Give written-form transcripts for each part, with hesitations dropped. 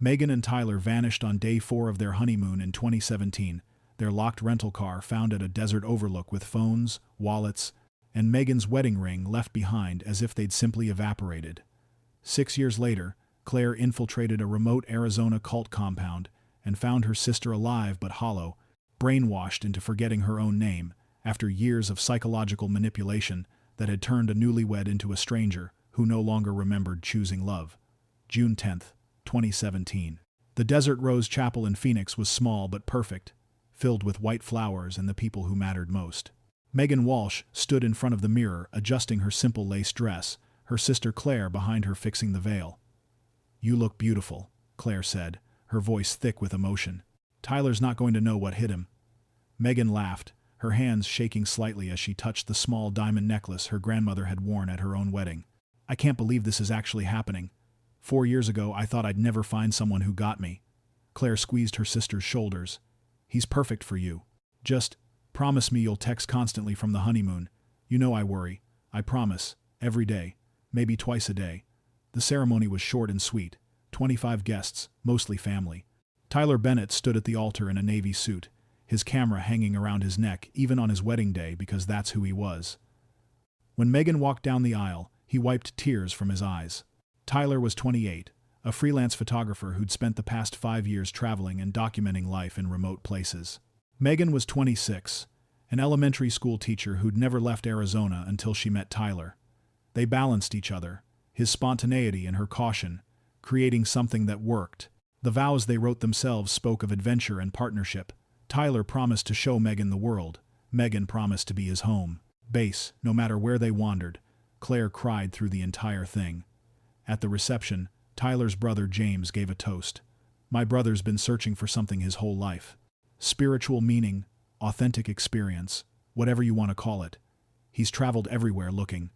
Megan and Tyler vanished on day 4 of their honeymoon in 2017, their locked rental car found at a desert overlook with phones, wallets, and Megan's wedding ring left behind as if they'd simply evaporated. 6 years later, Claire infiltrated a remote Arizona cult compound and found her sister alive but hollow, brainwashed into forgetting her own name after years of psychological manipulation that had turned a newlywed into a stranger who no longer remembered choosing love. June 10, 2017. The Desert Rose Chapel in Phoenix was small but perfect, filled with white flowers and the people who mattered most. Megan Walsh stood in front of the mirror adjusting her simple lace dress, her sister Claire behind her fixing the veil. "You look beautiful," Claire said, her voice thick with emotion. "Tyler's not going to know what hit him." Megan laughed, her hands shaking slightly as she touched the small diamond necklace her grandmother had worn at her own wedding. "I can't believe this is actually happening. 4 years ago I thought I'd never find someone who got me." Claire squeezed her sister's shoulders. "He's perfect for you. Just promise me you'll text constantly from the honeymoon. You know I worry. I promise. Every day. Maybe twice a day." The ceremony was short and sweet. 25 guests, mostly family. Tyler Bennett stood at the altar in a navy suit, his camera hanging around his neck even on his wedding day because that's who he was. When Megan walked down the aisle, he wiped tears from his eyes. Tyler was 28, a freelance photographer who'd spent the past 5 years traveling and documenting life in remote places. Megan was 26, an elementary school teacher who'd never left Arizona until she met Tyler. They balanced each other, his spontaneity and her caution, creating something that worked. The vows they wrote themselves spoke of adventure and partnership. Tyler promised to show Megan the world. Megan promised to be his home base, no matter where they wandered. Claire cried through the entire thing. At the reception, Tyler's brother James gave a toast. "My brother's been searching for something his whole life. Spiritual meaning, authentic experience, whatever you want to call it. He's traveled everywhere looking,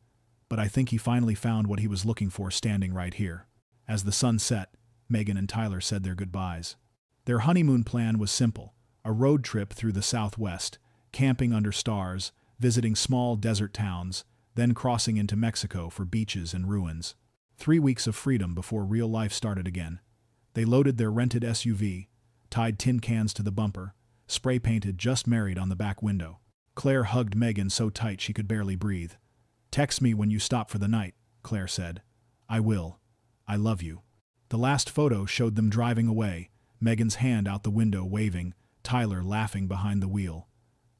but I think he finally found what he was looking for standing right here." As the sun set, Megan and Tyler said their goodbyes. Their honeymoon plan was simple: a road trip through the Southwest, camping under stars, visiting small desert towns, then crossing into Mexico for beaches and ruins. 3 weeks of freedom before real life started again. They loaded their rented SUV, tied tin cans to the bumper, spray-painted "Just Married" on the back window. Claire hugged Megan so tight she could barely breathe. "Text me when you stop for the night," Claire said. "I will. I love you." The last photo showed them driving away, Megan's hand out the window waving, Tyler laughing behind the wheel.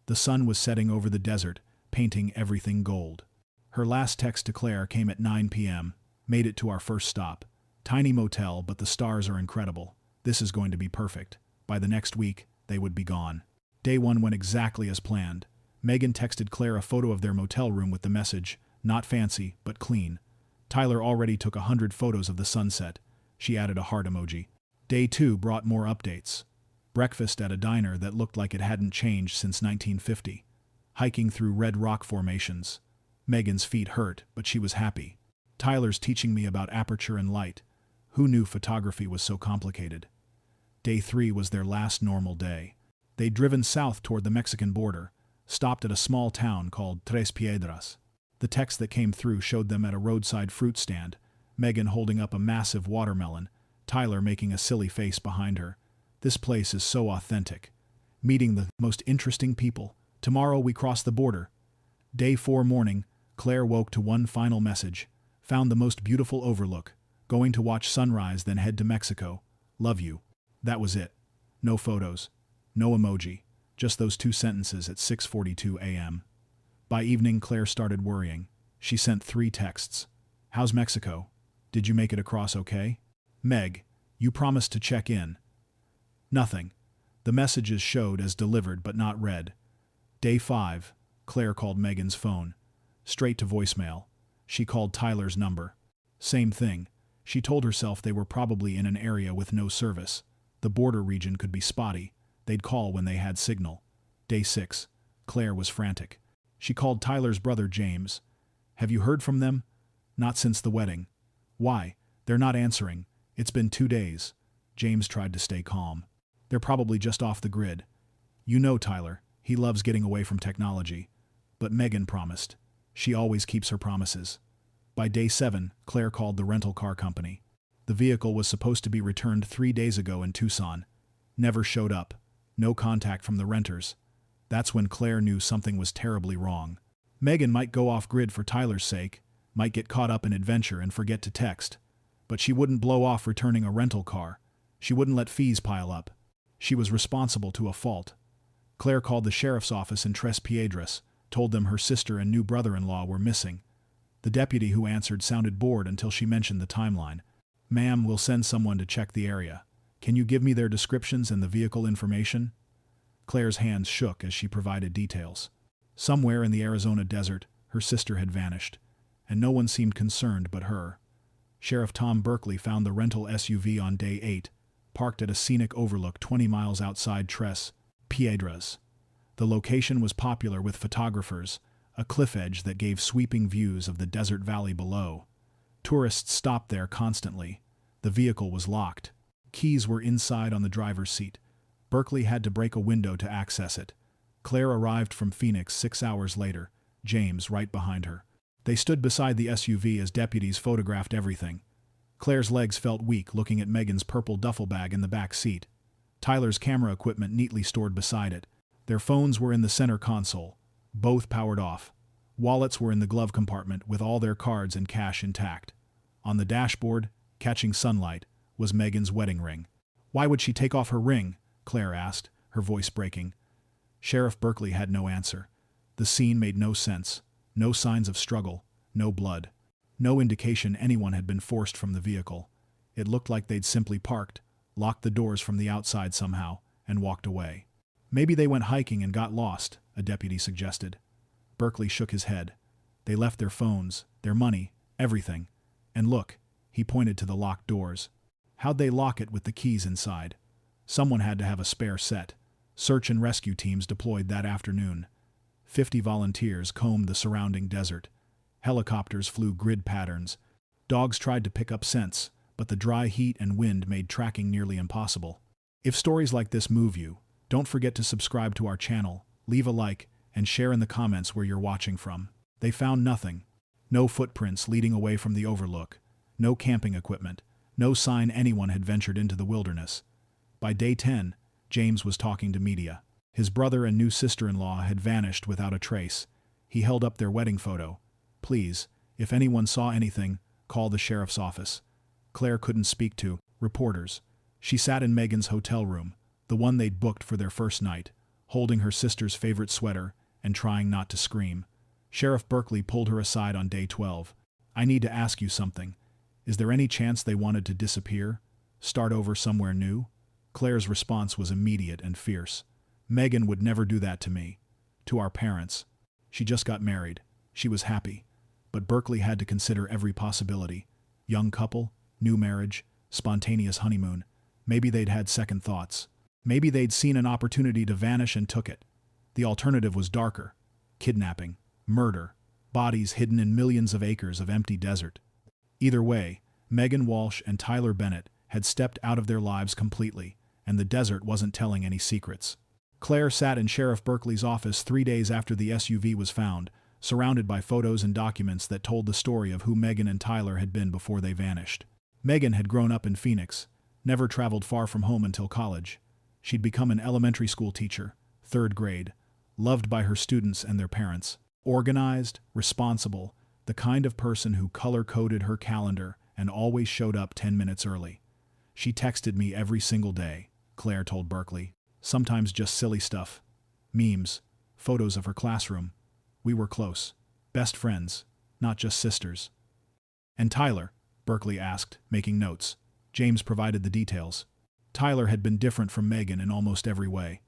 The sun was setting over the desert, painting everything gold. Her last text to Claire came at 9 p.m. "Made it to our first stop. Tiny motel, but the stars are incredible. This is going to be perfect." By the next week, they would be gone. Day 1 went exactly as planned. Megan texted Claire a photo of their motel room with the message, "Not fancy, but clean." Tyler already took 100 photos of the sunset. She added a heart emoji. Day 2 brought more updates. Breakfast at a diner that looked like it hadn't changed since 1950. Hiking through red rock formations. Megan's feet hurt, but she was happy. Tyler's teaching me about aperture and light. Who knew photography was so complicated? Day 3 was their last normal day. They'd driven south toward the Mexican border, stopped at a small town called Tres Piedras. The text that came through showed them at a roadside fruit stand, Megan holding up a massive watermelon, Tyler making a silly face behind her. "This place is so authentic. Meeting the most interesting people. Tomorrow we cross the border." Day 4 morning, Claire woke to one final message. "Found the most beautiful overlook. Going to watch sunrise then head to Mexico. Love you." That was it. No photos. No emoji. Just those 2 sentences at 6:42 a.m. By evening, Claire started worrying. She sent 3 texts. "How's Mexico? Did you make it across okay? Meg, you promised to check in." Nothing. The messages showed as delivered but not read. Day 5, Claire called Megan's phone. Straight to voicemail. She called Tyler's number. Same thing. She told herself they were probably in an area with no service. The border region could be spotty. They'd call when they had signal. Day 6, Claire was frantic. She called Tyler's brother James. "Have you heard from them?" "Not since the wedding." "Why? They're not answering. It's been 2 days. James tried to stay calm. "They're probably just off the grid. You know Tyler. He loves getting away from technology." But Megan promised. She always keeps her promises. By day 7, Claire called the rental car company. The vehicle was supposed to be returned 3 days ago in Tucson. Never showed up. No contact from the renters. That's when Claire knew something was terribly wrong. Megan might go off-grid for Tyler's sake, might get caught up in adventure and forget to text. But she wouldn't blow off returning a rental car. She wouldn't let fees pile up. She was responsible to a fault. Claire called the sheriff's office in Tres Piedras, told them her sister and new brother-in-law were missing. The deputy who answered sounded bored until she mentioned the timeline. "Ma'am, we'll send someone to check the area. Can you give me their descriptions and the vehicle information?" Claire's hands shook as she provided details. Somewhere in the Arizona desert, her sister had vanished, and no one seemed concerned but her. Sheriff Tom Berkeley found the rental SUV on day 8, parked at a scenic overlook 20 miles outside Tres Piedras. The location was popular with photographers, a cliff edge that gave sweeping views of the desert valley below. Tourists stopped there constantly. The vehicle was locked. Keys were inside on the driver's seat. Berkeley had to break a window to access it. Claire arrived from Phoenix 6 hours later, James right behind her. They stood beside the SUV as deputies photographed everything. Claire's legs felt weak looking at Megan's purple duffel bag in the back seat. Tyler's camera equipment neatly stored beside it. Their phones were in the center console, both powered off. Wallets were in the glove compartment with all their cards and cash intact. On the dashboard, catching sunlight, was Megan's wedding ring. "Why would she take off her ring?" Claire asked, her voice breaking. Sheriff Berkeley had no answer. The scene made no sense. No signs of struggle, no blood. No indication anyone had been forced from the vehicle. It looked like they'd simply parked, locked the doors from the outside somehow, and walked away. "Maybe they went hiking and got lost," a deputy suggested. Berkeley shook his head. "They left their phones, their money, everything. And look," he pointed to the locked doors. "How'd they lock it with the keys inside?" Someone had to have a spare set. Search and rescue teams deployed that afternoon. 50 volunteers combed the surrounding desert. Helicopters flew grid patterns. Dogs tried to pick up scents, but the dry heat and wind made tracking nearly impossible. If stories like this move you, don't forget to subscribe to our channel, leave a like, and share in the comments where you're watching from. They found nothing. No footprints leading away from the overlook. No camping equipment. No sign anyone had ventured into the wilderness. By day 10, James was talking to media. His brother and new sister-in-law had vanished without a trace. He held up their wedding photo. "Please, if anyone saw anything, call the sheriff's office." Claire couldn't speak to reporters. She sat in Megan's hotel room, the one they'd booked for their first night, holding her sister's favorite sweater and trying not to scream. Sheriff Berkeley pulled her aside on day 12. "I need to ask you something. Is there any chance they wanted to disappear? Start over somewhere new?" Claire's response was immediate and fierce. "Megan would never do that to me. To our parents. She just got married. She was happy. But Berkeley had to consider every possibility. Young couple, new marriage, spontaneous honeymoon. Maybe they'd had second thoughts. Maybe they'd seen an opportunity to vanish and took it. The alternative was darker. Kidnapping, murder, bodies hidden in millions of acres of empty desert. Either way, Megan Walsh and Tyler Bennett had stepped out of their lives completely, and the desert wasn't telling any secrets. Claire sat in Sheriff Berkeley's office 3 days after the SUV was found, surrounded by photos and documents that told the story of who Megan and Tyler had been before they vanished. Megan had grown up in Phoenix, never traveled far from home until college. She'd become an elementary school teacher, 3rd grade, loved by her students and their parents. Organized, responsible, the kind of person who color-coded her calendar and always showed up 10 minutes early. "She texted me every single day," Claire told Berkeley. "Sometimes just silly stuff. Memes, photos of her classroom. We were close. Best friends, not just sisters." "And Tyler?" Berkeley asked, making notes. James provided the details. Tyler had been different from Megan in almost every way.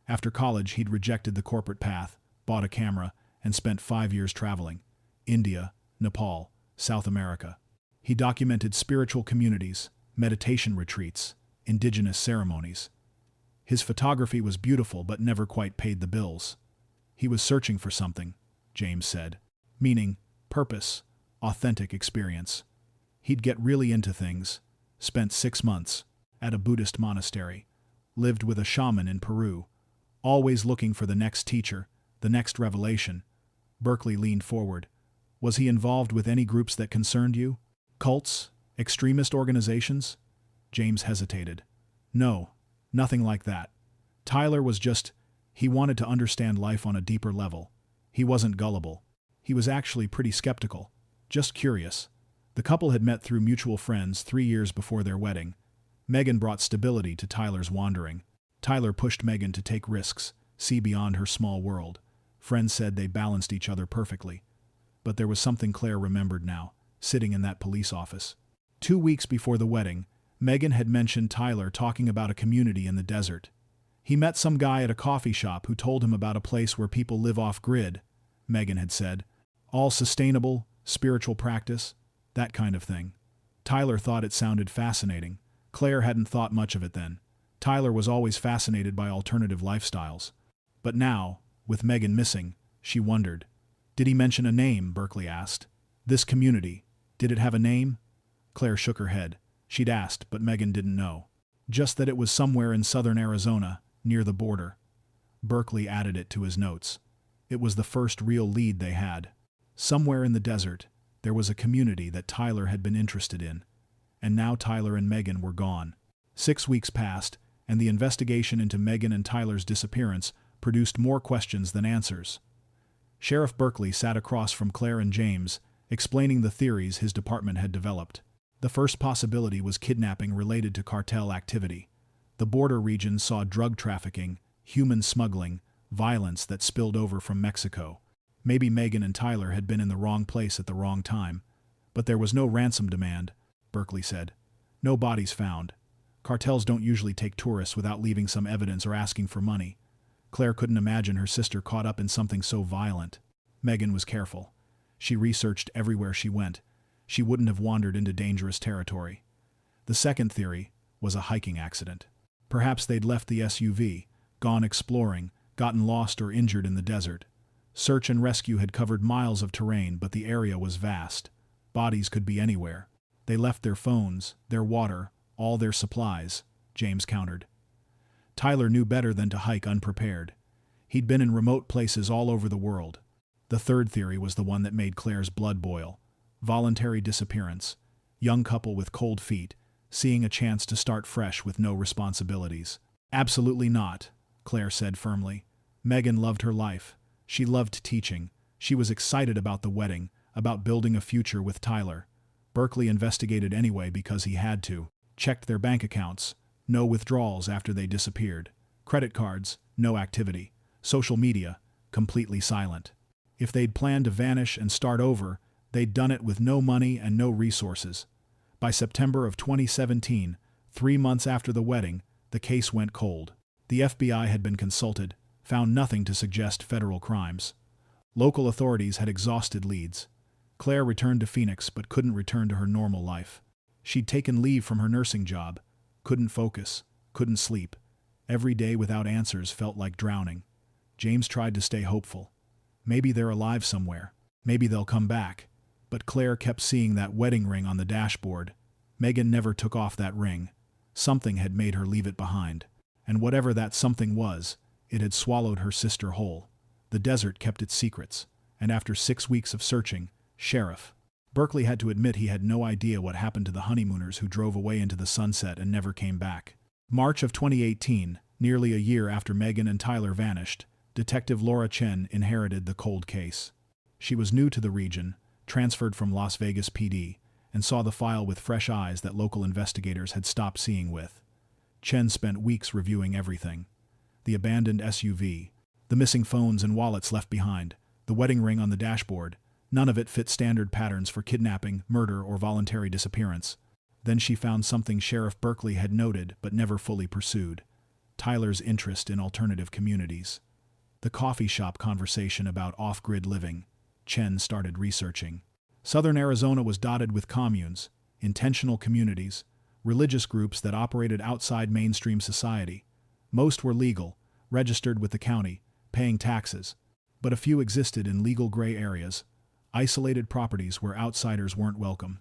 After college, he'd rejected the corporate path, bought a camera, and spent 5 years traveling. India, Nepal, South America. He documented spiritual communities, meditation retreats, indigenous ceremonies. His photography was beautiful but never quite paid the bills. He was searching for something, James said. Meaning, purpose, authentic experience. He'd get really into things, spent 6 months at a Buddhist monastery, lived with a shaman in Peru, always looking for the next teacher, the next revelation. Berkeley leaned forward. "Was he involved with any groups that concerned you? Cults? Extremist organizations? James hesitated. No, nothing like that. Tyler was he wanted to understand life on a deeper level. He wasn't gullible. He was actually pretty skeptical. Just curious. The couple had met through mutual friends 3 years before their wedding. Megan brought stability to Tyler's wandering. Tyler pushed Megan to take risks, see beyond her small world. Friends said they balanced each other perfectly. But there was something Claire remembered now, sitting in that police office. 2 weeks before the wedding, Megan had mentioned Tyler talking about a community in the desert. He met some guy at a coffee shop who told him about a place where people live off-grid, Megan had said. All sustainable, spiritual practice, that kind of thing. Tyler thought it sounded fascinating. Claire hadn't thought much of it then. Tyler was always fascinated by alternative lifestyles. But now, with Megan missing, she wondered. Did he mention a name? Berkeley asked. This community, did it have a name? Claire shook her head. She'd asked, but Megan didn't know. Just that it was somewhere in southern Arizona, near the border. Berkeley added it to his notes. It was the first real lead they had. Somewhere in the desert, there was a community that Tyler had been interested in. And now Tyler and Megan were gone. 6 weeks passed, and the investigation into Megan and Tyler's disappearance produced more questions than answers. Sheriff Berkeley sat across from Claire and James, explaining the theories his department had developed. The first possibility was kidnapping related to cartel activity. The border region saw drug trafficking, human smuggling, violence that spilled over from Mexico. Maybe Megan and Tyler had been in the wrong place at the wrong time. But there was no ransom demand, Berkeley said. No bodies found. Cartels don't usually take tourists without leaving some evidence or asking for money. Claire couldn't imagine her sister caught up in something so violent. Megan was careful. She researched everywhere she went. She wouldn't have wandered into dangerous territory. The second theory was a hiking accident. Perhaps they'd left the SUV, gone exploring, gotten lost or injured in the desert. Search and rescue had covered miles of terrain, but the area was vast. Bodies could be anywhere. They left their phones, their water, all their supplies, James countered. Tyler knew better than to hike unprepared. He'd been in remote places all over the world. The third theory was the one that made Claire's blood boil. Voluntary disappearance. Young couple with cold feet, seeing a chance to start fresh with no responsibilities. Absolutely not, Claire said firmly. Megan loved her life. She loved teaching. She was excited about the wedding, about building a future with Tyler. Berkeley investigated anyway because he had to. Checked their bank accounts. No withdrawals after they disappeared. Credit cards, no activity. Social media, completely silent. If they'd planned to vanish and start over, they'd done it with no money and no resources. By September of 2017, 3 months after the wedding, the case went cold. The FBI had been consulted, found nothing to suggest federal crimes. Local authorities had exhausted leads. Claire returned to Phoenix but couldn't return to her normal life. She'd taken leave from her nursing job. Couldn't focus, couldn't sleep. Every day without answers felt like drowning. James tried to stay hopeful. Maybe they're alive somewhere. Maybe they'll come back. But Claire kept seeing that wedding ring on the dashboard. Megan never took off that ring. Something had made her leave it behind. And whatever that something was, it had swallowed her sister whole. The desert kept its secrets. And after 6 weeks of searching, Sheriff Berkeley had to admit he had no idea what happened to the honeymooners who drove away into the sunset and never came back. March of 2018, nearly a year after Megan and Tyler vanished, Detective Laura Chen inherited the cold case. She was new to the region, transferred from Las Vegas PD, and saw the file with fresh eyes that local investigators had stopped seeing with. Chen spent weeks reviewing everything. The abandoned SUV, the missing phones and wallets left behind, the wedding ring on the dashboard. None of it fit standard patterns for kidnapping, murder, or voluntary disappearance. Then she found something Sheriff Berkeley had noted but never fully pursued: Tyler's interest in alternative communities. The coffee shop conversation about off-grid living. Chen started researching. Southern Arizona was dotted with communes, intentional communities, religious groups that operated outside mainstream society. Most were legal, registered with the county, paying taxes. But a few existed in legal gray areas, isolated properties where outsiders weren't welcome.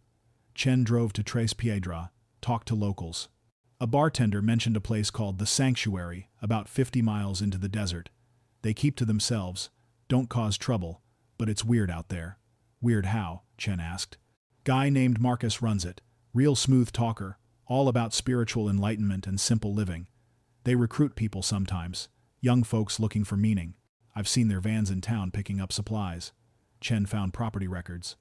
Chen drove to Tres Piedras, talked to locals. A bartender mentioned a place called The Sanctuary, about 50 miles into the desert. They keep to themselves, don't cause trouble, but it's weird out there. Weird how? Chen asked. Guy named Marcus runs it. Real smooth talker, all about spiritual enlightenment and simple living. They recruit people sometimes, young folks looking for meaning. I've seen their vans in town picking up supplies. Chen found property records.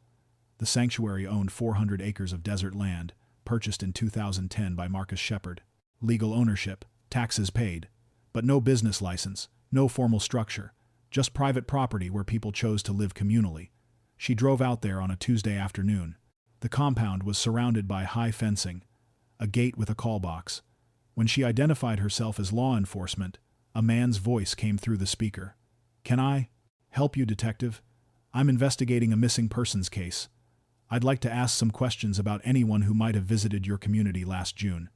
The sanctuary owned 400 acres of desert land, purchased in 2010 by Marcus Shepard. Legal ownership, taxes paid. But no business license, no formal structure, just private property where people chose to live communally. She drove out there on a Tuesday afternoon. The compound was surrounded by high fencing, a gate with a call box. When she identified herself as law enforcement, a man's voice came through the speaker. "Can I help you, detective? I'm investigating a missing persons case. I'd like to ask some questions about anyone who might have visited your community last June.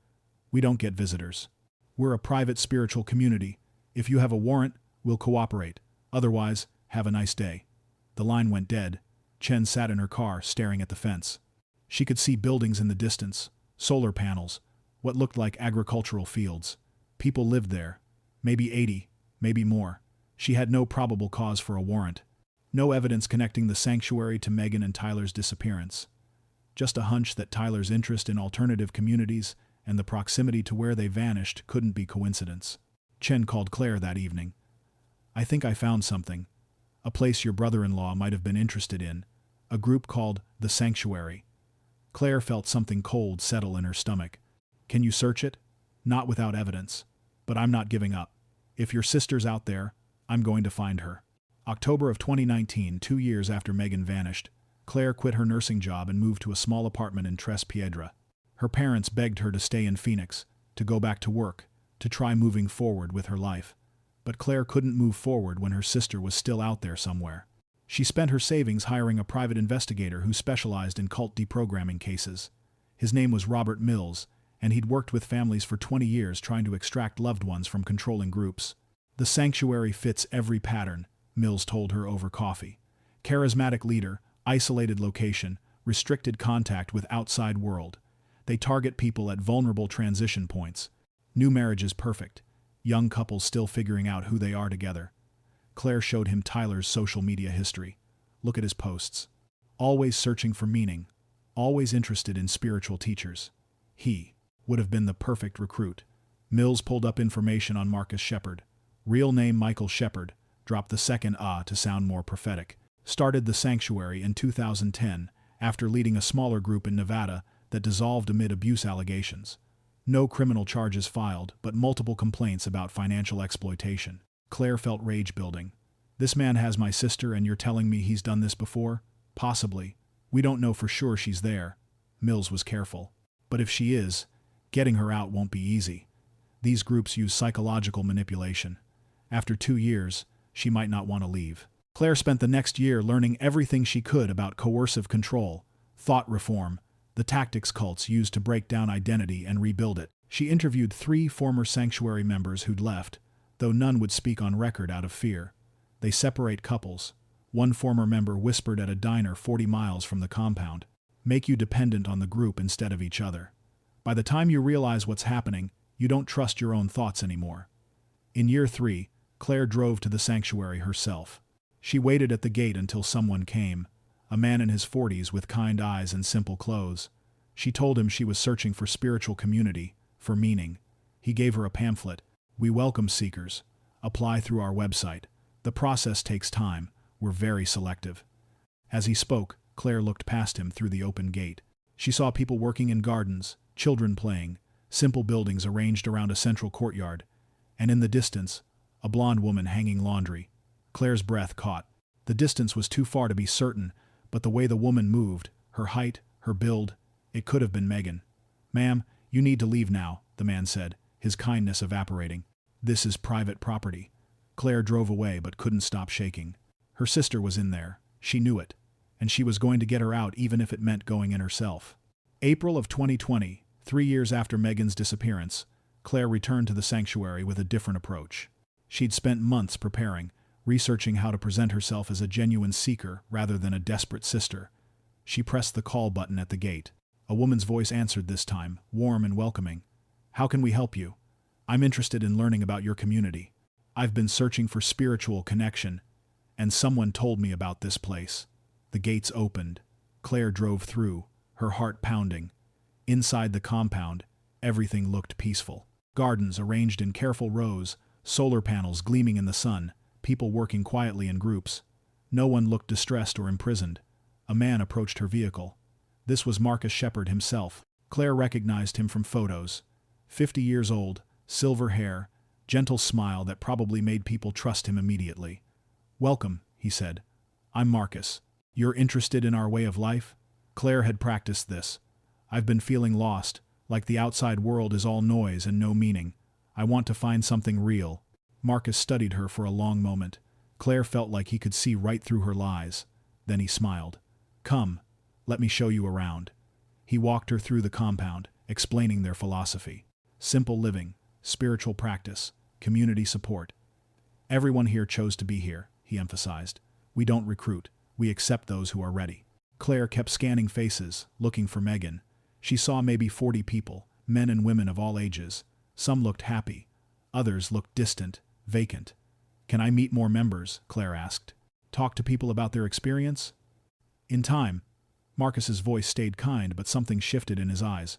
We don't get visitors. We're a private spiritual community. If you have a warrant, we'll cooperate. Otherwise, have a nice day." The line went dead. Chen sat in her car, staring at the fence. She could see buildings in the distance, solar panels, what looked like agricultural fields. People lived there. Maybe 80, maybe more. She had no probable cause for a warrant. No evidence connecting the sanctuary to Megan and Tyler's disappearance. Just a hunch that Tyler's interest in alternative communities and the proximity to where they vanished couldn't be coincidence. Chen called Claire that evening. "I think I found something. A place your brother-in-law might have been interested in. A group called The Sanctuary." Claire felt something cold settle in her stomach. "Can you search it?" "Not without evidence. But I'm not giving up. If your sister's out there, I'm going to find her." October of 2019, 2 years after Megan vanished, Claire quit her nursing job and moved to a small apartment in Tres Piedra. Her parents begged her to stay in Phoenix, to go back to work, to try moving forward with her life. But Claire couldn't move forward when her sister was still out there somewhere. She spent her savings hiring a private investigator who specialized in cult deprogramming cases. His name was Robert Mills, and he'd worked with families for 20 years trying to extract loved ones from controlling groups. "The sanctuary fits every pattern," Mills told her over coffee. "Charismatic leader, isolated location, restricted contact with outside world. They target people at vulnerable transition points. New marriage is perfect. Young couples still figuring out who they are together." Claire showed him Tyler's social media history. Look at his posts. Always searching for meaning. Always interested in spiritual teachers. He would have been the perfect recruit. Mills pulled up information on Marcus Shepard. Real name Michael Shepard, dropped the second "ah" to sound more prophetic. Started the sanctuary in 2010 after leading a smaller group in Nevada that dissolved amid abuse allegations. No criminal charges filed, but multiple complaints about financial exploitation. Claire felt rage building. "This man has my sister and you're telling me he's done this before? Possibly. We don't know for sure she's there." Mills was careful. "But if she is, getting her out won't be easy. These groups use psychological manipulation. After 2 years, she might not want to leave." Claire spent the next year learning everything she could about coercive control, thought reform, the tactics cults used to break down identity and rebuild it. She interviewed 3 former sanctuary members who'd left, though none would speak on record out of fear. They separate couples. One former member whispered at a diner 40 miles from the compound, "Make you dependent on the group instead of each other. By the time you realize what's happening, you don't trust your own thoughts anymore." In year 3, Claire drove to the sanctuary herself. She waited at the gate until someone came, a man in his 40s with kind eyes and simple clothes. She told him she was searching for spiritual community, for meaning. He gave her a pamphlet. "We welcome seekers. Apply through our website. The process takes time. We're very selective." As he spoke, Claire looked past him through the open gate. She saw people working in gardens, children playing, simple buildings arranged around a central courtyard, and in the distance, a blonde woman hanging laundry. Claire's breath caught. The distance was too far to be certain, but the way the woman moved, her height, her build, it could have been Megan. "Ma'am, you need to leave now," the man said, his kindness evaporating. "This is private property." Claire drove away but couldn't stop shaking. Her sister was in there. She knew it. And she was going to get her out even if it meant going in herself. April of 2020, 3 years after Megan's disappearance, Claire returned to the sanctuary with a different approach. She'd spent months preparing, researching how to present herself as a genuine seeker rather than a desperate sister. She pressed the call button at the gate. A woman's voice answered this time, warm and welcoming. "How can we help you? I'm interested in learning about your community. I've been searching for spiritual connection, and someone told me about this place." The gates opened. Claire drove through, her heart pounding. Inside the compound, everything looked peaceful. Gardens arranged in careful rows, solar panels gleaming in the sun, people working quietly in groups. No one looked distressed or imprisoned. A man approached her vehicle. This was Marcus Shepard himself. Claire recognized him from photos. 50 years old, silver hair, gentle smile that probably made people trust him immediately. "Welcome," he said. "I'm Marcus. You're interested in our way of life?" Claire had practiced this. "I've been feeling lost, like the outside world is all noise and no meaning. I want to find something real." Marcus studied her for a long moment. Claire felt like he could see right through her lies. Then he smiled. "Come, let me show you around." He walked her through the compound, explaining their philosophy. Simple living, spiritual practice, community support. "Everyone here chose to be here," he emphasized. "We don't recruit, we accept those who are ready." Claire kept scanning faces, looking for Megan. She saw maybe 40 people, men and women of all ages. Some looked happy. Others looked distant, vacant. "Can I meet more members?" Claire asked. "Talk to people about their experience?" In time, Marcus's voice stayed kind, but something shifted in his eyes.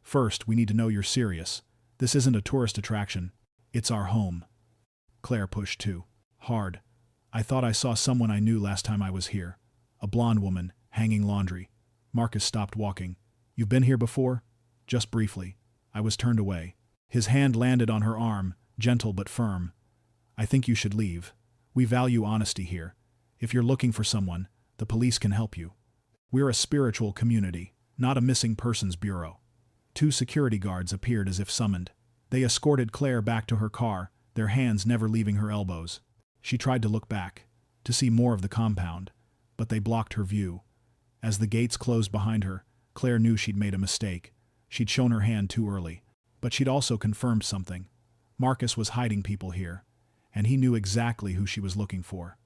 "First, we need to know you're serious. This isn't a tourist attraction. It's our home." Claire pushed too hard. "I thought I saw someone I knew last time I was here. A blonde woman, hanging laundry." Marcus stopped walking. "You've been here before?" "Just briefly." I was turned away. His hand landed on her arm, gentle but firm. "I think you should leave. We value honesty here. If you're looking for someone, the police can help you. We're a spiritual community, not a missing persons bureau." 2 security guards appeared as if summoned. They escorted Claire back to her car, their hands never leaving her elbows. She tried to look back, to see more of the compound, but they blocked her view. As the gates closed behind her, Claire knew she'd made a mistake. She'd shown her hand too early. But she'd also confirmed something. Marcus was hiding people here, and he knew exactly who she was looking for.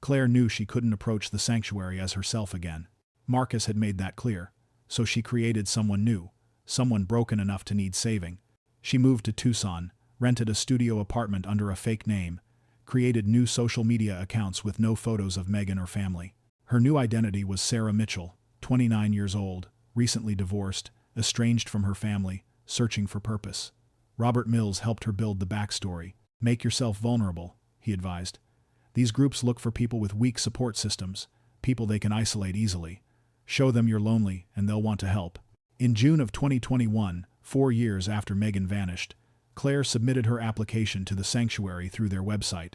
Claire knew she couldn't approach the sanctuary as herself again. Marcus had made that clear, so she created someone new, someone broken enough to need saving. She moved to Tucson, rented a studio apartment under a fake name, created new social media accounts with no photos of Megan or family. Her new identity was Sarah Mitchell, 29 years old, recently divorced, estranged from her family, searching for purpose. Robert Mills helped her build the backstory. "Make yourself vulnerable," he advised. "These groups look for people with weak support systems, people they can isolate easily. Show them you're lonely and they'll want to help." In June of 2021, 4 years after Megan vanished, Claire submitted her application to the sanctuary through their website.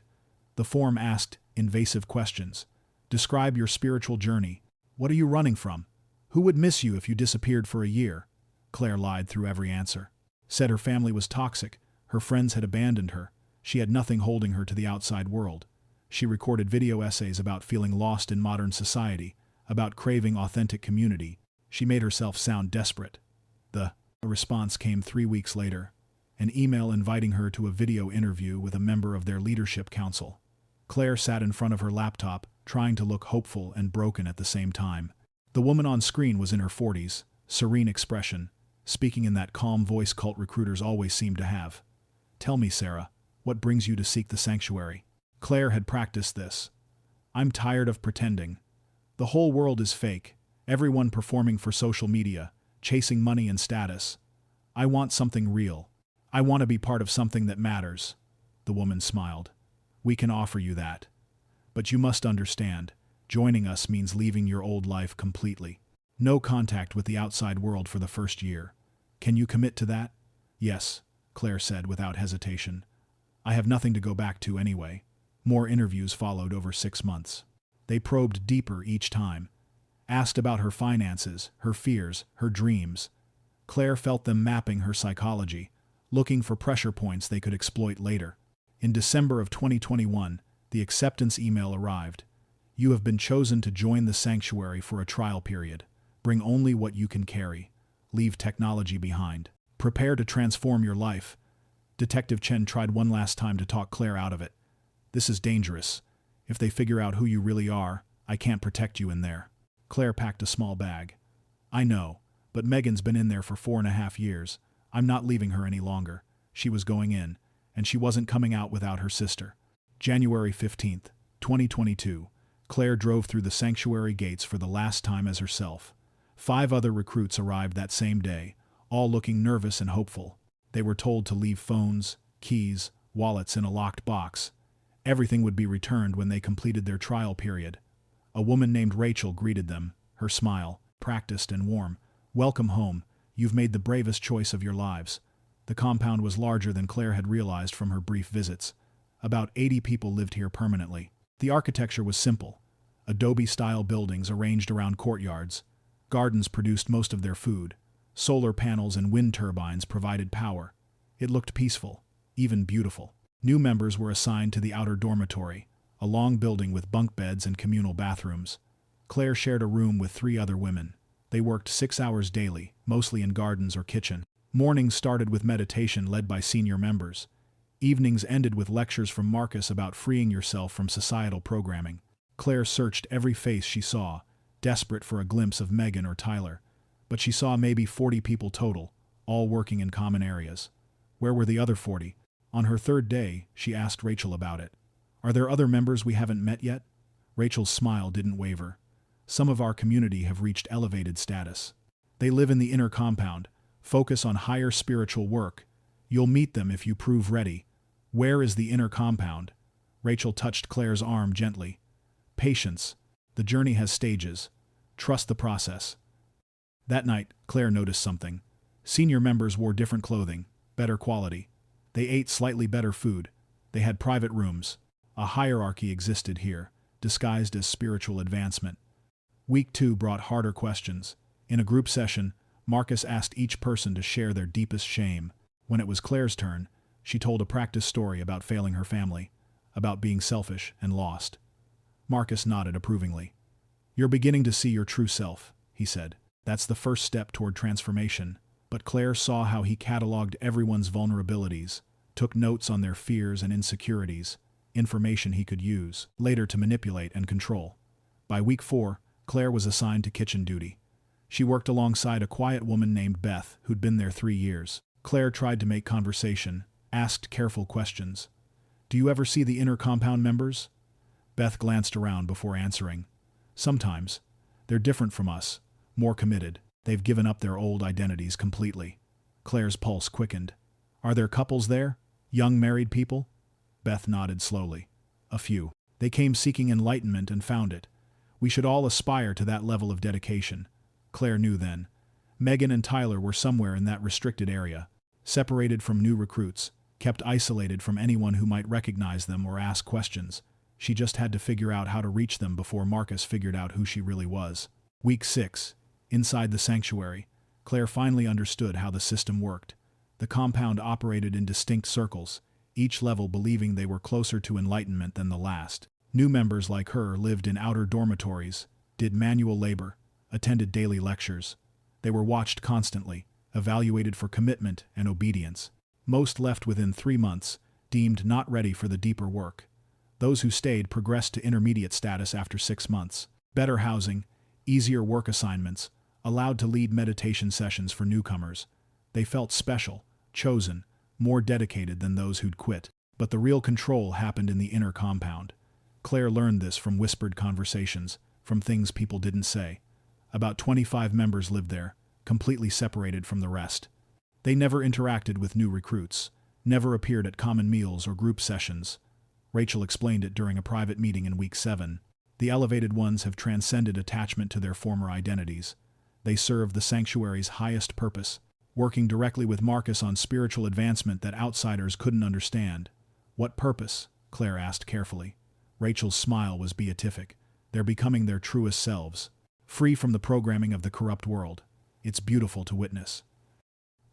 The form asked invasive questions. Describe your spiritual journey. What are you running from? Who would miss you if you disappeared for a year? Claire lied through every answer. Said her family was toxic, her friends had abandoned her, she had nothing holding her to the outside world. She recorded video essays about feeling lost in modern society, about craving authentic community. She made herself sound desperate. The response came 3 weeks later. An email inviting her to a video interview with a member of their leadership council. Claire sat in front of her laptop, trying to look hopeful and broken at the same time. The woman on screen was in her 40s, serene expression, speaking in that calm voice cult recruiters always seem to have. "Tell me, Sarah, what brings you to seek the sanctuary?" Claire had practiced this. "I'm tired of pretending. The whole world is fake, everyone performing for social media, chasing money and status. I want something real. I want to be part of something that matters." The woman smiled. "We can offer you that. But you must understand, joining us means leaving your old life completely. No contact with the outside world for the first year. Can you commit to that?" "Yes," Claire said without hesitation. "I have nothing to go back to anyway." More interviews followed over 6 months. They probed deeper each time. Asked about her finances, her fears, her dreams. Claire felt them mapping her psychology, looking for pressure points they could exploit later. In December of 2021, the acceptance email arrived. "You have been chosen to join the sanctuary for a trial period. Bring only what you can carry. Leave technology behind. Prepare to transform your life." Detective Chen tried one last time to talk Claire out of it. "This is dangerous. If they figure out who you really are, I can't protect you in there." Claire packed a small bag. "I know, but Megan's been in there for 4.5 years. I'm not leaving her any longer. She was going in, and she wasn't coming out without her sister." January 15th, 2022, Claire drove through the sanctuary gates for the last time as herself. 5 other recruits arrived that same day, all looking nervous and hopeful. They were told to leave phones, keys, wallets in a locked box. Everything would be returned when they completed their trial period. A woman named Rachel greeted them, her smile, practiced and warm. "Welcome home. You've made the bravest choice of your lives." The compound was larger than Claire had realized from her brief visits. About 80 people lived here permanently. The architecture was simple. Adobe-style buildings arranged around courtyards. Gardens produced most of their food. Solar panels and wind turbines provided power. It looked peaceful, even beautiful. New members were assigned to the outer dormitory, a long building with bunk beds and communal bathrooms. Claire shared a room with 3 other women. They worked 6 hours daily, mostly in gardens or kitchen. Mornings started with meditation led by senior members. Evenings ended with lectures from Marcus about freeing yourself from societal programming. Claire searched every face she saw, desperate for a glimpse of Megan or Tyler. But she saw maybe 40 people total, all working in common areas. Where were the other 40? On her 3rd day, she asked Rachel about it. "Are there other members we haven't met yet?" Rachel's smile didn't waver. "Some of our community have reached elevated status. They live in the inner compound, focus on higher spiritual work. You'll meet them if you prove ready." "Where is the inner compound?" Rachel touched Claire's arm gently. "Patience. The journey has stages. Trust the process." That night, Claire noticed something. Senior members wore different clothing, better quality. They ate slightly better food. They had private rooms. A hierarchy existed here, disguised as spiritual advancement. Week 2 brought harder questions. In a group session, Marcus asked each person to share their deepest shame. When it was Claire's turn, she told a practice story about failing her family, about being selfish and lost. Marcus nodded approvingly. "You're beginning to see your true self," he said. "That's the first step toward transformation." But Claire saw how he cataloged everyone's vulnerabilities, took notes on their fears and insecurities, information he could use later to manipulate and control. By week 4, Claire was assigned to kitchen duty. She worked alongside a quiet woman named Beth, who'd been there 3 years. Claire tried to make conversation, asked careful questions. "Do you ever see the inner compound members?" Beth glanced around before answering. "Sometimes. They're different from us, more committed. They've given up their old identities completely." Claire's pulse quickened. "Are there couples there? Young married people?" Beth nodded slowly. "A few. They came seeking enlightenment and found it. We should all aspire to that level of dedication." Claire knew then. Megan and Tyler were somewhere in that restricted area, separated from new recruits, kept isolated from anyone who might recognize them or ask questions. She just had to figure out how to reach them before Marcus figured out who she really was. Week 6. Inside the sanctuary, Claire finally understood how the system worked. The compound operated in distinct circles, each level believing they were closer to enlightenment than the last. New members like her lived in outer dormitories, did manual labor, attended daily lectures. They were watched constantly, evaluated for commitment and obedience. Most left within 3 months, deemed not ready for the deeper work. Those who stayed progressed to intermediate status after 6 months. Better housing, easier work assignments, allowed to lead meditation sessions for newcomers. They felt special, chosen, more dedicated than those who'd quit. But the real control happened in the inner compound. Claire learned this from whispered conversations, from things people didn't say. About 25 members lived there, completely separated from the rest. They never interacted with new recruits, never appeared at common meals or group sessions. Rachel explained it during a private meeting in week 7. The elevated ones have transcended attachment to their former identities. They serve the sanctuary's highest purpose, working directly with Marcus on spiritual advancement that outsiders couldn't understand. "What purpose?" Claire asked carefully. Rachel's smile was beatific. "They're becoming their truest selves, free from the programming of the corrupt world. It's beautiful to witness."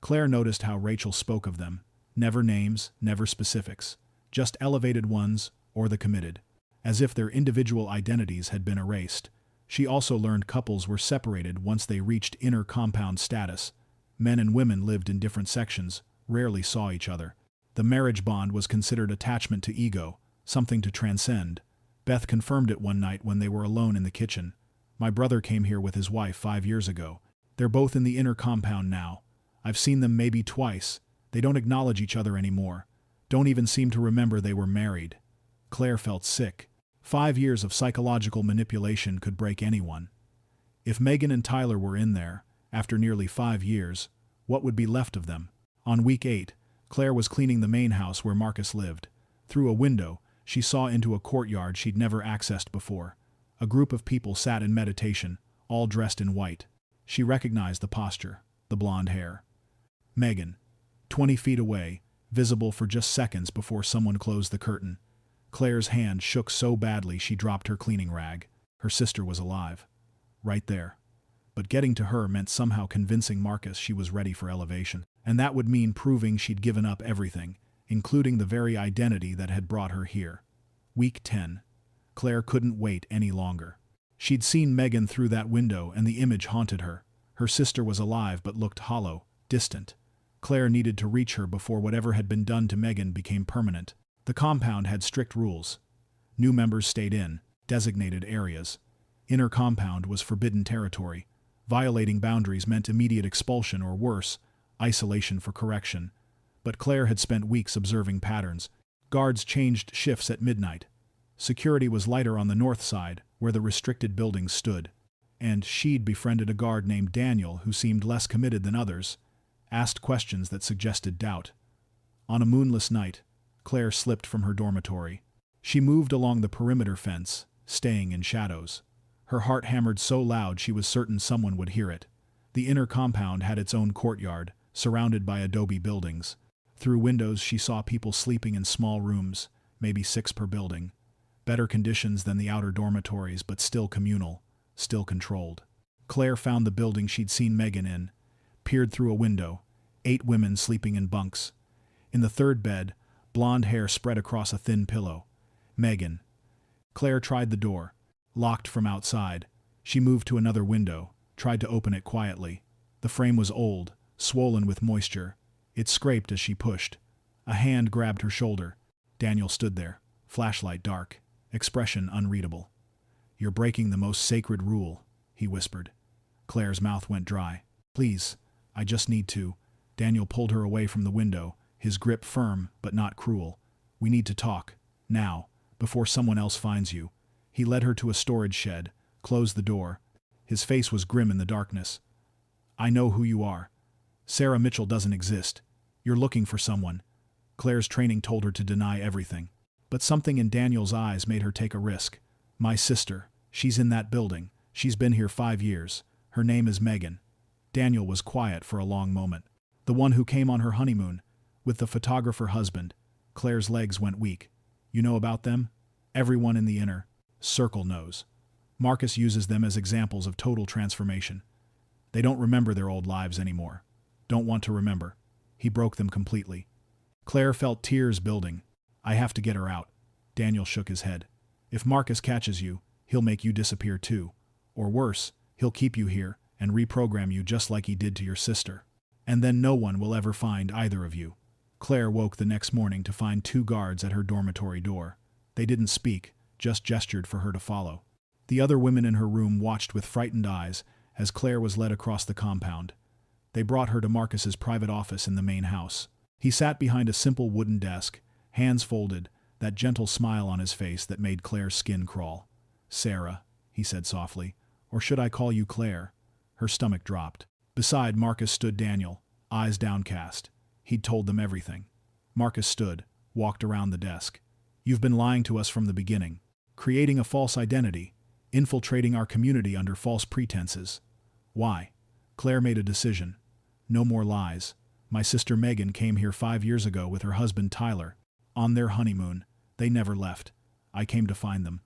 Claire noticed how Rachel spoke of them. Never names, never specifics. Just elevated ones or the committed. As if their individual identities had been erased. She also learned couples were separated once they reached inner compound status. Men and women lived in different sections, rarely saw each other. The marriage bond was considered attachment to ego, something to transcend. Beth confirmed it one night when they were alone in the kitchen. "My brother came here with his wife 5 years ago. They're both in the inner compound now. I've seen them maybe twice. They don't acknowledge each other anymore. Don't even seem to remember they were married." Claire felt sick. 5 years of psychological manipulation could break anyone. If Megan and Tyler were in there, after nearly 5 years, what would be left of them? On week 8, Claire was cleaning the main house where Marcus lived. Through a window, she saw into a courtyard she'd never accessed before. A group of people sat in meditation, all dressed in white. She recognized the posture, the blonde hair. Megan, 20 feet away, visible for just seconds before someone closed the curtain. Claire's hand shook so badly she dropped her cleaning rag. Her sister was alive. Right there. But getting to her meant somehow convincing Marcus she was ready for elevation. And that would mean proving she'd given up everything, including the very identity that had brought her here. Week 10. Claire couldn't wait any longer. She'd seen Megan through that window and the image haunted her. Her sister was alive but looked hollow, distant. Claire needed to reach her before whatever had been done to Megan became permanent. The compound had strict rules. New members stayed in designated areas. Inner compound was forbidden territory. Violating boundaries meant immediate expulsion or worse, isolation for correction. But Claire had spent weeks observing patterns. Guards changed shifts at midnight. Security was lighter on the north side, where the restricted buildings stood. And she'd befriended a guard named Daniel who seemed less committed than others, asked questions that suggested doubt. On a moonless night, Claire slipped from her dormitory. She moved along the perimeter fence, staying in shadows. Her heart hammered so loud she was certain someone would hear it. The inner compound had its own courtyard, surrounded by adobe buildings. Through windows she saw people sleeping in small rooms, maybe 6 per building. Better conditions than the outer dormitories, but still communal, still controlled. Claire found the building she'd seen Megan in, peered through a window. 8 women sleeping in bunks. In the third bed, blonde hair spread across a thin pillow. Megan. Claire tried the door, locked from outside. She moved to another window, tried to open it quietly. The frame was old, swollen with moisture. It scraped as she pushed. A hand grabbed her shoulder. Daniel stood there, flashlight dark, expression unreadable. "You're breaking the most sacred rule," he whispered. Claire's mouth went dry. "Please, I just need to." Daniel pulled her away from the window, his grip firm but not cruel. "We need to talk, now, before someone else finds you." He led her to a storage shed, closed the door. His face was grim in the darkness. "I know who you are. Sarah Mitchell doesn't exist. You're looking for someone." Claire's training told her to deny everything. But something in Daniel's eyes made her take a risk. "My sister. She's in that building. She's been here 5 years. Her name is Megan." Daniel was quiet for a long moment. "The one who came on her honeymoon, with the photographer husband." Claire's legs went weak. "You know about them?" "Everyone in the inner circle knows. Marcus uses them as examples of total transformation. They don't remember their old lives anymore. Don't want to remember." He broke them completely. Claire felt tears building. "I have to get her out." Daniel shook his head. "If Marcus catches you, he'll make you disappear too. Or worse, he'll keep you here and reprogram you just like he did to your sister. And then no one will ever find either of you." Claire woke the next morning to find 2 guards at her dormitory door. They didn't speak, just gestured for her to follow. The other women in her room watched with frightened eyes as Claire was led across the compound. They brought her to Marcus's private office in the main house. He sat behind a simple wooden desk, hands folded, that gentle smile on his face that made Claire's skin crawl. "Sarah," he said softly, "or should I call you Claire?" Her stomach dropped. Beside Marcus stood Daniel, eyes downcast. He'd told them everything. Marcus stood, walked around the desk. "You've been lying to us from the beginning, creating a false identity, infiltrating our community under false pretenses." "Why?" Claire made a decision. "No more lies. My sister Megan came here 5 years ago with her husband Tyler. On their honeymoon. They never left. I came to find them."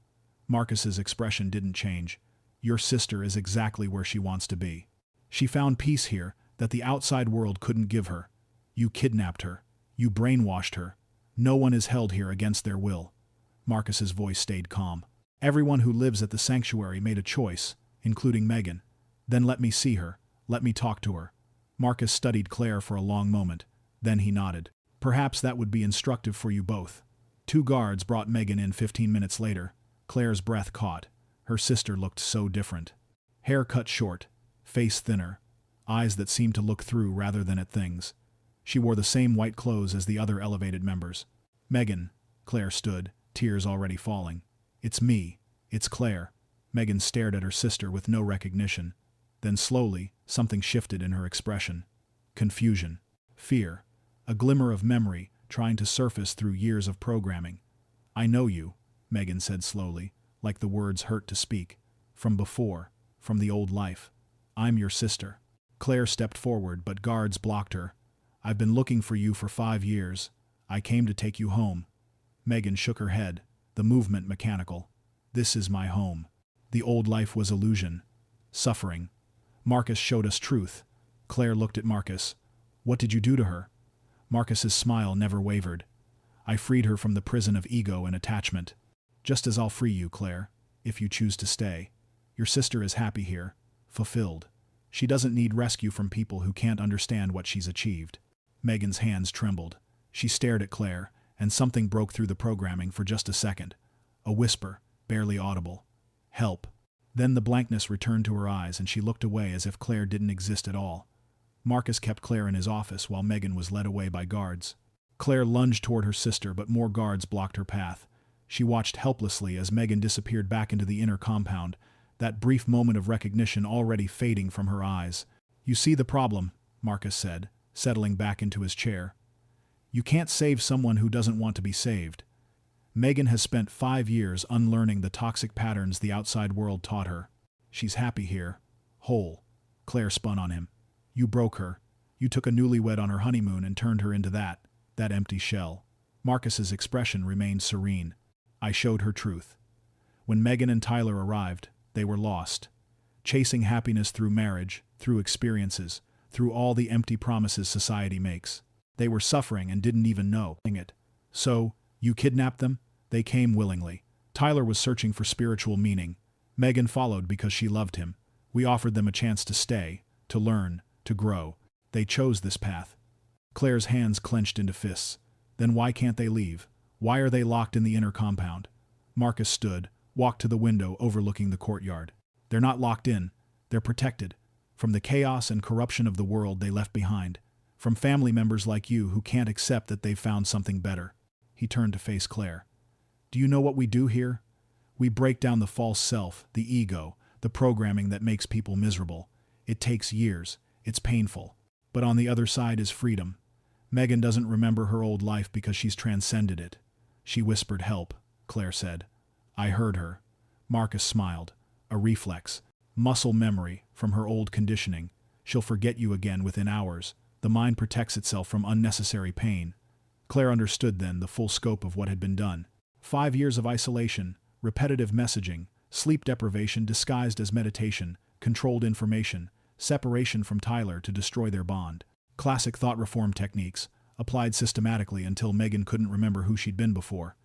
Marcus's expression didn't change. "Your sister is exactly where she wants to be. She found peace here that the outside world couldn't give her. You kidnapped her. You brainwashed her. No one is held here against their will." Marcus's voice stayed calm. "Everyone who lives at the sanctuary made a choice, including Megan. Then let me see her. Let me talk to her." Marcus studied Claire for a long moment. Then he nodded. "Perhaps that would be instructive for you both." 2 guards brought Megan in 15 minutes later. Claire's breath caught. Her sister looked so different. Hair cut short, face thinner, eyes that seemed to look through rather than at things. She wore the same white clothes as the other elevated members. "Megan," Claire stood, tears already falling. "It's me. It's Claire." Megan stared at her sister with no recognition. Then slowly, something shifted in her expression. Confusion. Fear. A glimmer of memory trying to surface through years of programming. "I know you," Megan said slowly, like the words hurt to speak. "From before. From the old life. I'm your sister." Claire stepped forward, but guards blocked her. "I've been looking for you for 5 years. I came to take you home." Megan shook her head, the movement mechanical. "This is my home." The old life was illusion. Suffering. "Marcus showed us truth." Claire looked at Marcus. "What did you do to her?" Marcus's smile never wavered. "I freed her from the prison of ego and attachment. Just as I'll free you, Claire, if you choose to stay. Your sister is happy here, fulfilled. She doesn't need rescue from people who can't understand what she's achieved." Megan's hands trembled. She stared at Claire, and something broke through the programming for just a second. A whisper, barely audible. "Help." Then the blankness returned to her eyes and she looked away as if Claire didn't exist at all. Marcus kept Claire in his office while Megan was led away by guards. Claire lunged toward her sister, but more guards blocked her path. She watched helplessly as Megan disappeared back into the inner compound, that brief moment of recognition already fading from her eyes. "You see the problem," Marcus said, settling back into his chair. "You can't save someone who doesn't want to be saved." Megan has spent 5 years unlearning the toxic patterns the outside world taught her. She's happy here. Whole. Claire spun on him. "You broke her. You took a newlywed on her honeymoon and turned her into that empty shell." Marcus's expression remained serene. "I showed her truth." When Megan and Tyler arrived, they were lost. Chasing happiness through marriage, through experiences, through all the empty promises society makes. They were suffering and didn't even know it. "So, you kidnapped them?" "They came willingly." Tyler was searching for spiritual meaning. Megan followed because she loved him. "We offered them a chance to stay, to learn, to grow. They chose this path." Claire's hands clenched into fists. "Then why can't they leave? Why are they locked in the inner compound?" Marcus stood, walked to the window overlooking the courtyard. "They're not locked in. They're protected. From the chaos and corruption of the world they left behind. From family members like you who can't accept that they've found something better." He turned to face Claire. "Do you know what we do here? We break down the false self, the ego, the programming that makes people miserable. It takes years. It's painful. But on the other side is freedom. Megan doesn't remember her old life because she's transcended it." "She whispered help," Claire said. "I heard her." Marcus smiled. "A reflex. Muscle memory from her old conditioning. She'll forget you again within hours. The mind protects itself from unnecessary pain." Claire understood then the full scope of what had been done. 5 years of isolation, repetitive messaging, sleep deprivation disguised as meditation, controlled information, separation from Tyler to destroy their bond. Classic thought reform techniques, applied systematically until Megan couldn't remember who she'd been before.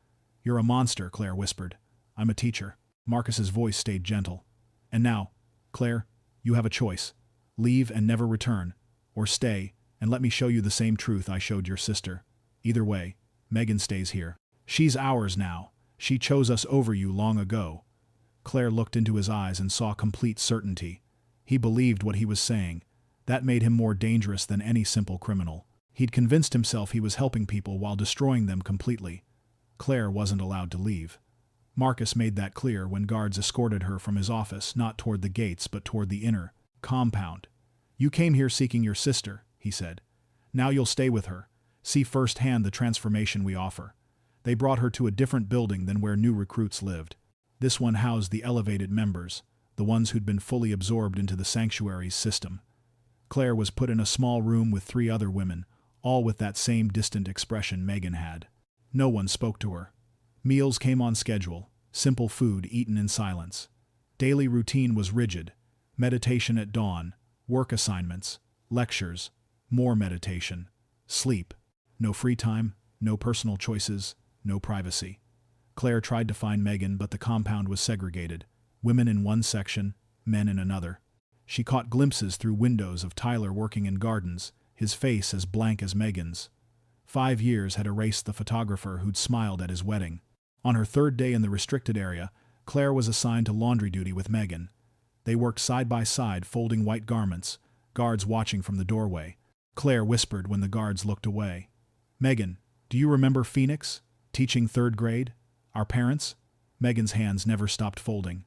"You're a monster," Claire whispered. "I'm a teacher." Marcus's voice stayed gentle. "And now, Claire, you have a choice. Leave and never return, or stay and let me show you the same truth I showed your sister. Either way, Megan stays here. She's ours now. She chose us over you long ago." Claire looked into his eyes and saw complete certainty. He believed what he was saying. That made him more dangerous than any simple criminal. He'd convinced himself he was helping people while destroying them completely. Claire wasn't allowed to leave. Marcus made that clear when guards escorted her from his office, not toward the gates but toward the inner compound. "You came here seeking your sister," he said. "Now you'll stay with her. See firsthand the transformation we offer." They brought her to a different building than where new recruits lived. This one housed the elevated members, the ones who'd been fully absorbed into the sanctuary's system. Claire was put in a small room with 3 other women, all with that same distant expression Megan had. No one spoke to her. Meals came on schedule, simple food eaten in silence. Daily routine was rigid. Meditation at dawn, work assignments, lectures, more meditation, sleep. No free time, no personal choices, no privacy. Claire tried to find Megan, but the compound was segregated. Women in one section, men in another. She caught glimpses through windows of Tyler working in gardens, his face as blank as Megan's. 5 years had erased the photographer who'd smiled at his wedding. On her 3rd day in the restricted area, Claire was assigned to laundry duty with Megan. They worked side by side, folding white garments, guards watching from the doorway. Claire whispered when the guards looked away. "Megan, do you remember Phoenix? Teaching 3rd grade? Our parents?" Megan's hands never stopped folding.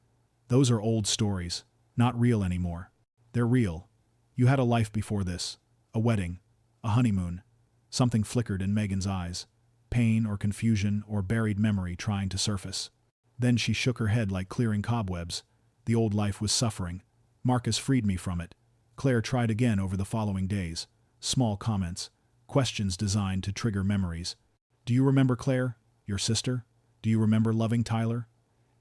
Those are old stories, not real anymore. They're real. You had a life before this. A wedding. A honeymoon. Something flickered in Megan's eyes. Pain or confusion or buried memory trying to surface. Then she shook her head like clearing cobwebs. The old life was suffering. Marcus freed me from it. Claire tried again over the following days. Small comments. Questions designed to trigger memories. Do you remember Claire? Your sister? Do you remember loving Tyler?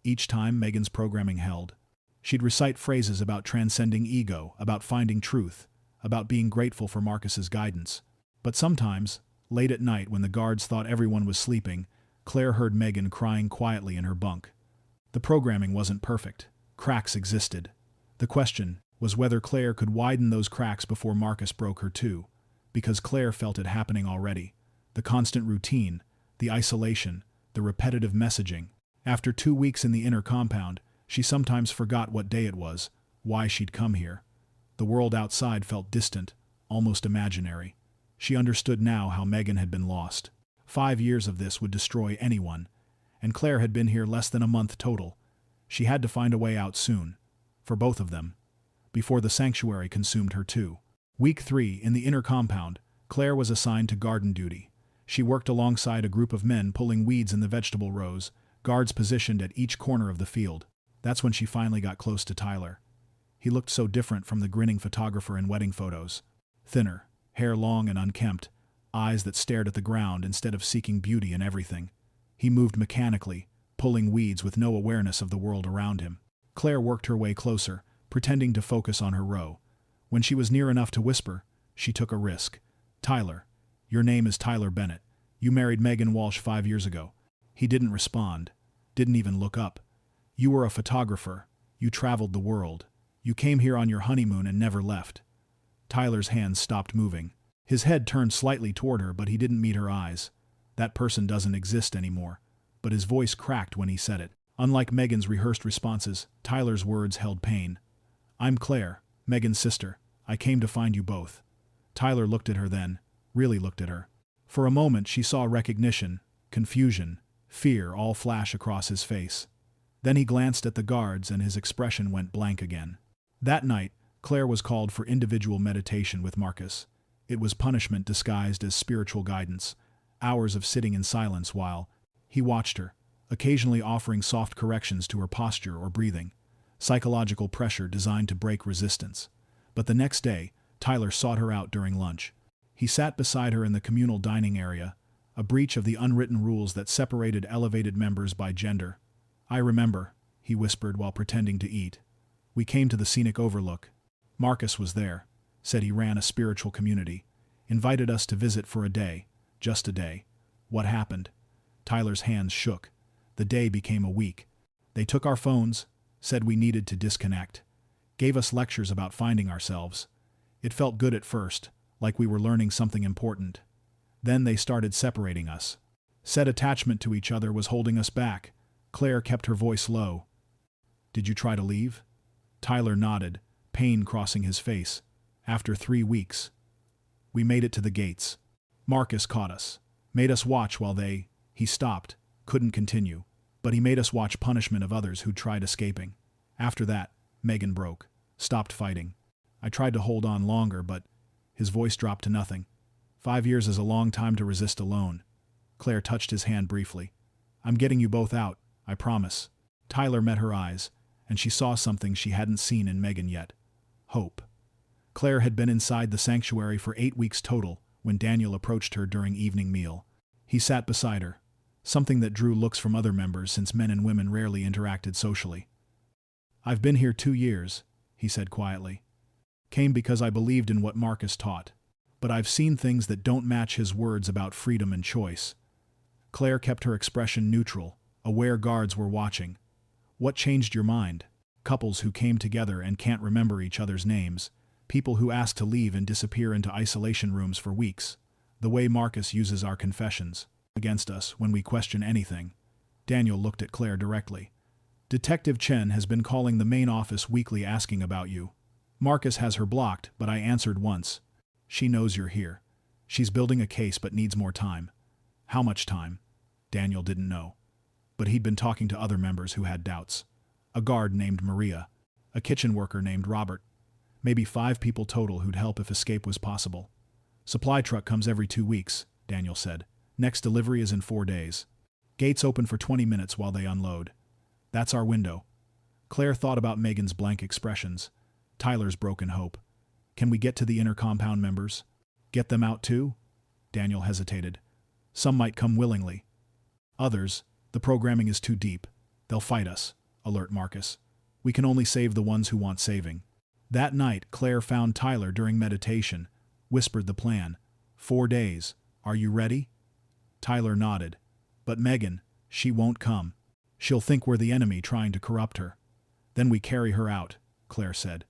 Each time Megan's programming held. She'd recite phrases about transcending ego, about finding truth, about being grateful for Marcus's guidance. But sometimes, late at night when the guards thought everyone was sleeping, Claire heard Megan crying quietly in her bunk. The programming wasn't perfect. Cracks existed. The question was whether Claire could widen those cracks before Marcus broke her too, because Claire felt it happening already. The constant routine, the isolation, the repetitive messaging. After 2 weeks in the inner compound, she sometimes forgot what day it was, why she'd come here. The world outside felt distant, almost imaginary. She understood now how Megan had been lost. 5 years of this would destroy anyone, and Claire had been here less than a month total. She had to find a way out soon, for both of them, before the sanctuary consumed her too. Week 3, in the inner compound, Claire was assigned to garden duty. She worked alongside a group of men pulling weeds in the vegetable rows, guards positioned at each corner of the field. That's when she finally got close to Tyler. He looked so different from the grinning photographer in wedding photos. Thinner, hair long and unkempt, eyes that stared at the ground instead of seeking beauty in everything. He moved mechanically, pulling weeds with no awareness of the world around him. Claire worked her way closer, pretending to focus on her row. When she was near enough to whisper, she took a risk. Tyler, your name is Tyler Bennett. You married Megan Walsh 5 years ago. He didn't respond, didn't even look up. You were a photographer. You traveled the world. You came here on your honeymoon and never left. Tyler's hands stopped moving. His head turned slightly toward her, but he didn't meet her eyes. That person doesn't exist anymore. But his voice cracked when he said it. Unlike Megan's rehearsed responses, Tyler's words held pain. I'm Claire, Megan's sister. I came to find you both. Tyler looked at her then, really looked at her. For a moment she saw recognition, confusion, fear all flash across his face. Then he glanced at the guards and his expression went blank again. That night, Claire was called for individual meditation with Marcus. It was punishment disguised as spiritual guidance, hours of sitting in silence while he watched her, occasionally offering soft corrections to her posture or breathing, psychological pressure designed to break resistance. But the next day, Tyler sought her out during lunch. He sat beside her in the communal dining area, a breach of the unwritten rules that separated elevated members by gender. I remember, he whispered while pretending to eat. We came to the scenic overlook. Marcus was there, said he ran a spiritual community, invited us to visit for a day, just a day. What happened? Tyler's hands shook. The day became a week. They took our phones, said we needed to disconnect, gave us lectures about finding ourselves. It felt good at first, like we were learning something important. Then they started separating us. Said attachment to each other was holding us back. Claire kept her voice low. Did you try to leave? Tyler nodded, pain crossing his face. After 3 weeks. We made it to the gates. Marcus caught us. Made us watch while he stopped, couldn't continue. But he made us watch punishment of others who tried escaping. After that, Megan broke. Stopped fighting. I tried to hold on longer, but his voice dropped to nothing. 5 years is a long time to resist alone. Claire touched his hand briefly. I'm getting you both out, I promise. Tyler met her eyes, and she saw something she hadn't seen in Megan yet. Hope. Claire had been inside the sanctuary for 8 weeks total when Daniel approached her during evening meal. He sat beside her, something that drew looks from other members since men and women rarely interacted socially. I've been here 2 years, he said quietly. Came because I believed in what Marcus taught. But I've seen things that don't match his words about freedom and choice. Claire kept her expression neutral, aware guards were watching. What changed your mind? Couples who came together and can't remember each other's names. People who ask to leave and disappear into isolation rooms for weeks. The way Marcus uses our confessions against us when we question anything. Daniel looked at Claire directly. Detective Chen has been calling the main office weekly asking about you. Marcus has her blocked, but I answered once. She knows you're here. She's building a case but needs more time. How much time? Daniel didn't know. But he'd been talking to other members who had doubts. a guard named Maria, a kitchen worker named Robert. Maybe 5 people total who'd help if escape was possible. Supply truck comes every 2 weeks, Daniel said. Next delivery is in 4 days. Gates open for 20 minutes while they unload. That's our window. Claire thought about Megan's blank expressions. Tyler's broken hope. Can we get to the inner compound members? Get them out too? Daniel hesitated. Some might come willingly. Others, the programming is too deep. They'll fight us, alert Marcus. We can only save the ones who want saving. That night, Claire found Tyler during meditation, whispered the plan. 4 days. Are you ready? Tyler nodded. But Megan, she won't come. She'll think we're the enemy trying to corrupt her. Then we carry her out, Claire said.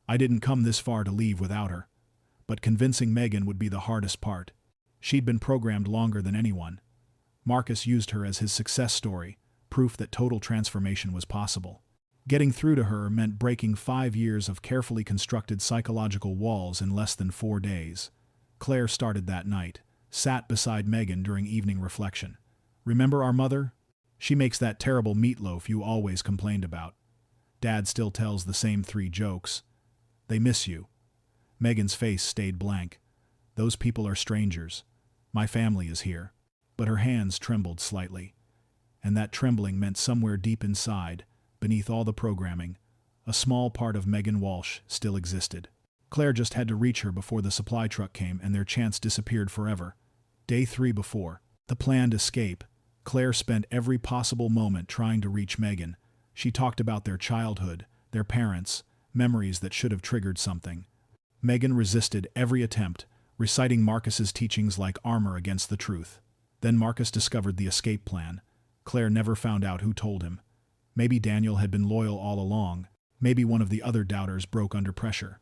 I didn't come this far to leave without her. But convincing Megan would be the hardest part. She'd been programmed longer than anyone. Marcus used her as his success story, proof that total transformation was possible. Getting through to her meant breaking 5 years of carefully constructed psychological walls in less than 4 days. Claire started that night, sat beside Megan during evening reflection. Remember our mother? She makes that terrible meatloaf you always complained about. Dad still tells the same 3 jokes. They miss you. Megan's face stayed blank. Those people are strangers. My family is here. But her hands trembled slightly. And that trembling meant somewhere deep inside, beneath all the programming, a small part of Megan Walsh still existed. Claire just had to reach her before the supply truck came and their chance disappeared forever. Day 3 before the planned escape, Claire spent every possible moment trying to reach Megan. She talked about their childhood, their parents, memories that should have triggered something. Megan resisted every attempt, reciting Marcus's teachings like armor against the truth. Then Marcus discovered the escape plan. Claire never found out who told him. Maybe Daniel had been loyal all along. Maybe one of the other doubters broke under pressure.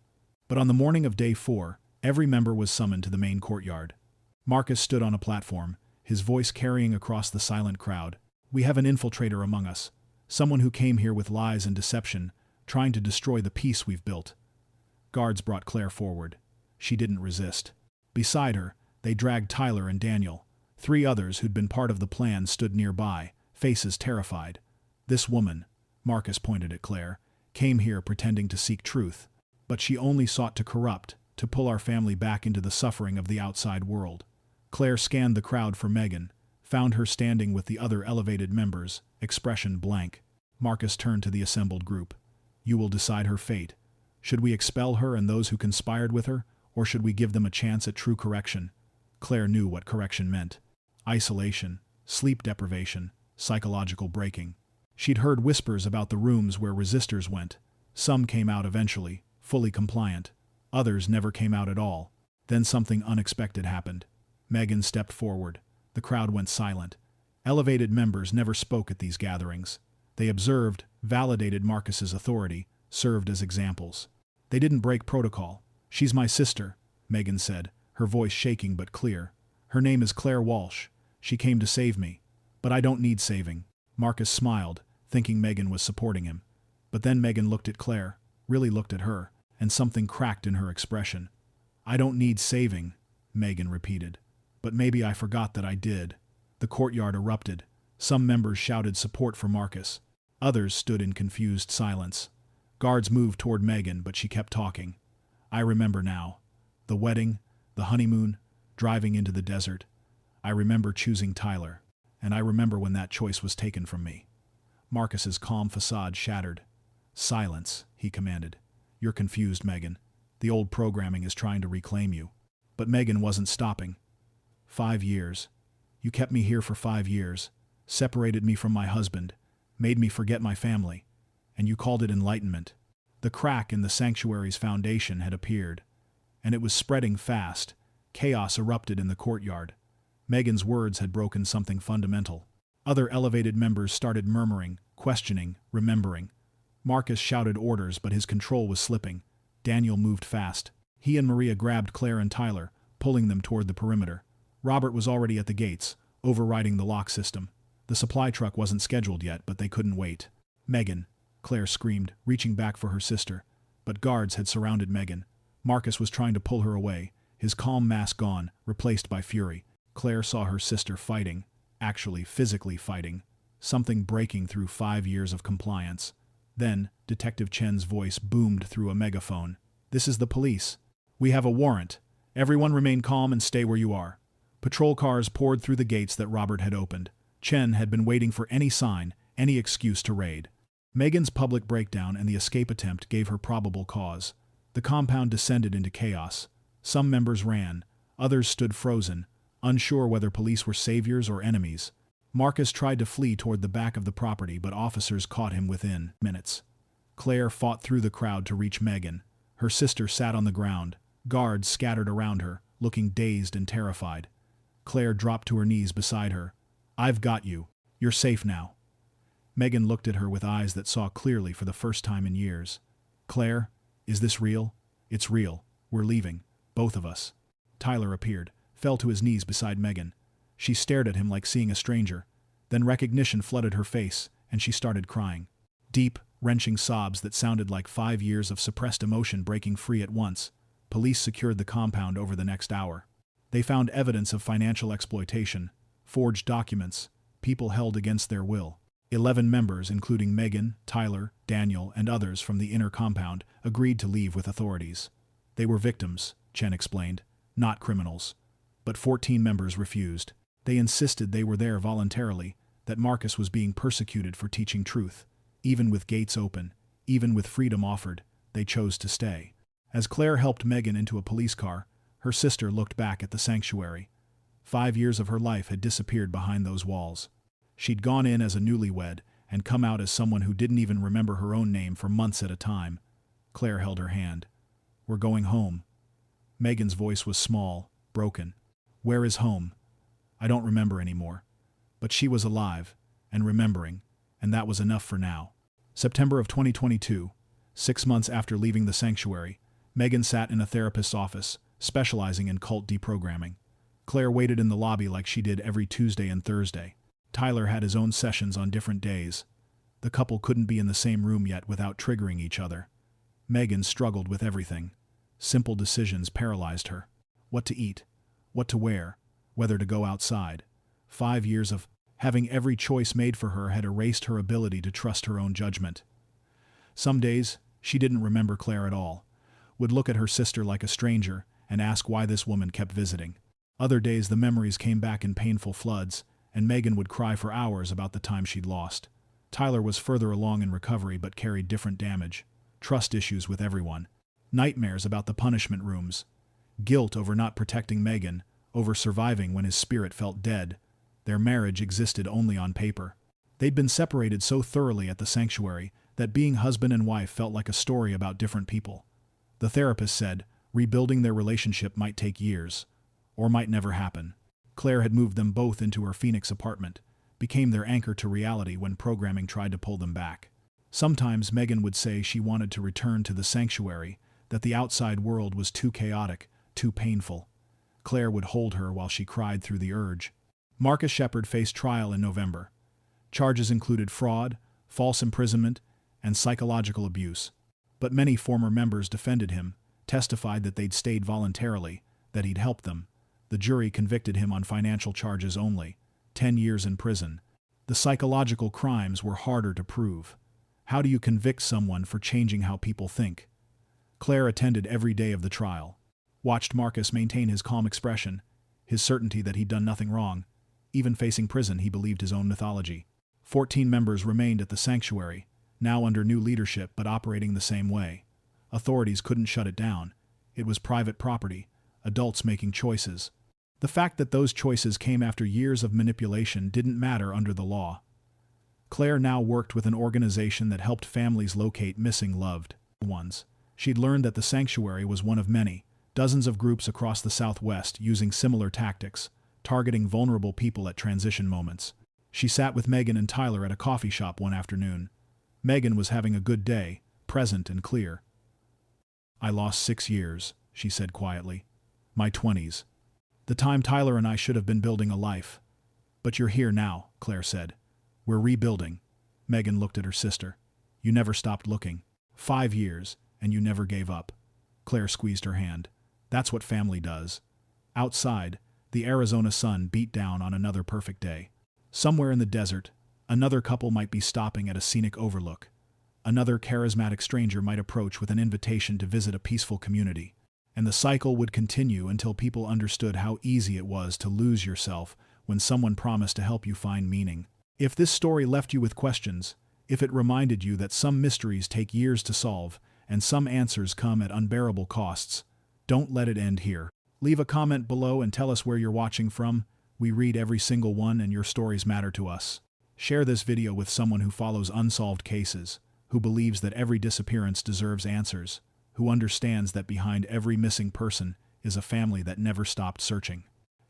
But on the morning of day 4, every member was summoned to the main courtyard. Marcus stood on a platform, his voice carrying across the silent crowd. We have an infiltrator among us. Someone who came here with lies and deception, trying to destroy the peace we've built. Guards brought Claire forward. She didn't resist. Beside her, they dragged Tyler and Daniel. 3 others who'd been part of the plan stood nearby, faces terrified. This woman, Marcus pointed at Claire, came here pretending to seek truth. But she only sought to corrupt, to pull our family back into the suffering of the outside world. Claire scanned the crowd for Megan, found her standing with the other elevated members, expression blank. Marcus turned to the assembled group. You will decide her fate. Should we expel her and those who conspired with her, or should we give them a chance at true correction? Claire knew what correction meant. Isolation, sleep deprivation, psychological breaking. She'd heard whispers about the rooms where resistors went. Some came out eventually, fully compliant. Others never came out at all. Then something unexpected happened. Megan stepped forward. The crowd went silent. Elevated members never spoke at these gatherings. They observed, validated Marcus's authority, served as examples. They didn't break protocol. She's my sister, Megan said, her voice shaking but clear. Her name is Claire Walsh. She came to save me. But I don't need saving. Marcus smiled, thinking Megan was supporting him. But then Megan looked at Claire, really looked at her, and something cracked in her expression. I don't need saving, Megan repeated. But maybe I forgot that I did. The courtyard erupted. Some members shouted support for Marcus. Others stood in confused silence. Guards moved toward Megan, but she kept talking. I remember now. The wedding, the honeymoon, driving into the desert. I remember choosing Tyler. And I remember when that choice was taken from me. Marcus's calm facade shattered. Silence, he commanded. You're confused, Megan. The old programming is trying to reclaim you. But Megan wasn't stopping. 5 years. You kept me here for 5 years, separated me from my husband, made me forget my family, and you called it enlightenment. The crack in the sanctuary's foundation had appeared, and it was spreading fast. Chaos erupted in the courtyard. Megan's words had broken something fundamental. Other elevated members started murmuring, questioning, remembering. Marcus shouted orders, but his control was slipping. Daniel moved fast. He and Maria grabbed Claire and Tyler, pulling them toward the perimeter. Robert was already at the gates, overriding the lock system. The supply truck wasn't scheduled yet, but they couldn't wait. Megan, Claire screamed, reaching back for her sister. But guards had surrounded Megan. Marcus was trying to pull her away, his calm mask gone, replaced by fury. Claire saw her sister fighting, actually physically fighting, something breaking through 5 years of compliance. Then, Detective Chen's voice boomed through a megaphone. "This is the police. We have a warrant. Everyone remain calm and stay where you are." Patrol cars poured through the gates that Robert had opened. Chen had been waiting for any sign, any excuse to raid. Megan's public breakdown and the escape attempt gave her probable cause. The compound descended into chaos. Some members ran. Others stood frozen, unsure whether police were saviors or enemies. Marcus tried to flee toward the back of the property, but officers caught him within minutes. Claire fought through the crowd to reach Megan. Her sister sat on the ground. Guards scattered around her, looking dazed and terrified. Claire dropped to her knees beside her. "I've got you. You're safe now." Megan looked at her with eyes that saw clearly for the first time in years. "Claire, is this real?" "It's real. We're leaving. Both of us." Tyler appeared, fell to his knees beside Megan. She stared at him like seeing a stranger. Then recognition flooded her face, and she started crying. Deep, wrenching sobs that sounded like 5 years of suppressed emotion breaking free at once. Police secured the compound over the next hour. They found evidence of financial exploitation, forged documents, people held against their will. 11 members, including Megan, Tyler, Daniel, and others from the inner compound, agreed to leave with authorities. They were victims, Chen explained, not criminals. But 14 members refused. They insisted they were there voluntarily, that Marcus was being persecuted for teaching truth. Even with gates open, even with freedom offered, they chose to stay. As Claire helped Megan into a police car, her sister looked back at the sanctuary. 5 years of her life had disappeared behind those walls. She'd gone in as a newlywed and come out as someone who didn't even remember her own name for months at a time. Claire held her hand. "We're going home." Megan's voice was small, broken. "Where is home?" "I don't remember anymore." But she was alive, and remembering, and that was enough for now. September of 2022, 6 months after leaving the sanctuary, Megan sat in a therapist's office, specializing in cult deprogramming. Claire waited in the lobby like she did every Tuesday and Thursday. Tyler had his own sessions on different days. The couple couldn't be in the same room yet without triggering each other. Megan struggled with everything. Simple decisions paralyzed her. What to eat, what to wear, whether to go outside. 5 years of having every choice made for her had erased her ability to trust her own judgment. Some days, she didn't remember Claire at all, would look at her sister like a stranger and ask why this woman kept visiting. Other days the memories came back in painful floods, and Megan would cry for hours about the time she'd lost. Tyler was further along in recovery but carried different damage. Trust issues with everyone. Nightmares about the punishment rooms. Guilt over not protecting Megan, over surviving when his spirit felt dead. Their marriage existed only on paper. They'd been separated so thoroughly at the sanctuary that being husband and wife felt like a story about different people. The therapist said rebuilding their relationship might take years, or might never happen. Claire had moved them both into her Phoenix apartment, became their anchor to reality when programming tried to pull them back. Sometimes Megan would say she wanted to return to the sanctuary, that the outside world was too chaotic, too painful. Claire would hold her while she cried through the urge. Marcus Shepard faced trial in November. Charges included fraud, false imprisonment, and psychological abuse. But many former members defended him, testified that they'd stayed voluntarily, that he'd helped them. The jury convicted him on financial charges only, 10 years in prison. The psychological crimes were harder to prove. How do you convict someone for changing how people think? Claire attended every day of the trial, watched Marcus maintain his calm expression, his certainty that he'd done nothing wrong. Even facing prison, he believed his own mythology. 14 members remained at the sanctuary, now under new leadership but operating the same way. Authorities couldn't shut it down. It was private property, adults making choices. The fact that those choices came after years of manipulation didn't matter under the law. Claire now worked with an organization that helped families locate missing loved ones. She'd learned that the sanctuary was one of many, dozens of groups across the Southwest using similar tactics, targeting vulnerable people at transition moments. She sat with Megan and Tyler at a coffee shop one afternoon. Megan was having a good day, present and clear. "I lost 6 years," she said quietly. "My 20s. The time Tyler and I should have been building a life. But you're here now," Claire said. "We're rebuilding." Megan looked at her sister. "You never stopped looking. 5 years, and you never gave up." Claire squeezed her hand. "That's what family does." Outside, the Arizona sun beat down on another perfect day. Somewhere in the desert, another couple might be stopping at a scenic overlook. another charismatic stranger might approach with an invitation to visit a peaceful community. And the cycle would continue until people understood how easy it was to lose yourself when someone promised to help you find meaning. If this story left you with questions, if it reminded you that some mysteries take years to solve and some answers come at unbearable costs, don't let it end here. Leave a comment below and tell us where you're watching from. We read every single one and your stories matter to us. Share this video with someone who follows unsolved cases, who believes that every disappearance deserves answers, who understands that behind every missing person is a family that never stopped searching.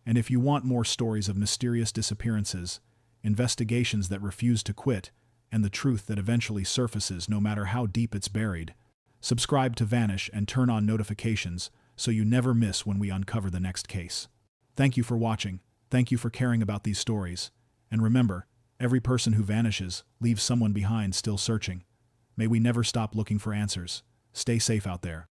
And if you want more stories of mysterious disappearances, investigations that refuse to quit, and the truth that eventually surfaces no matter how deep it's buried, subscribe to Vanish and turn on notifications so you never miss when we uncover the next case. Thank you for watching, thank you for caring about these stories, and remember, every person who vanishes leaves someone behind still searching. May we never stop looking for answers. Stay safe out there.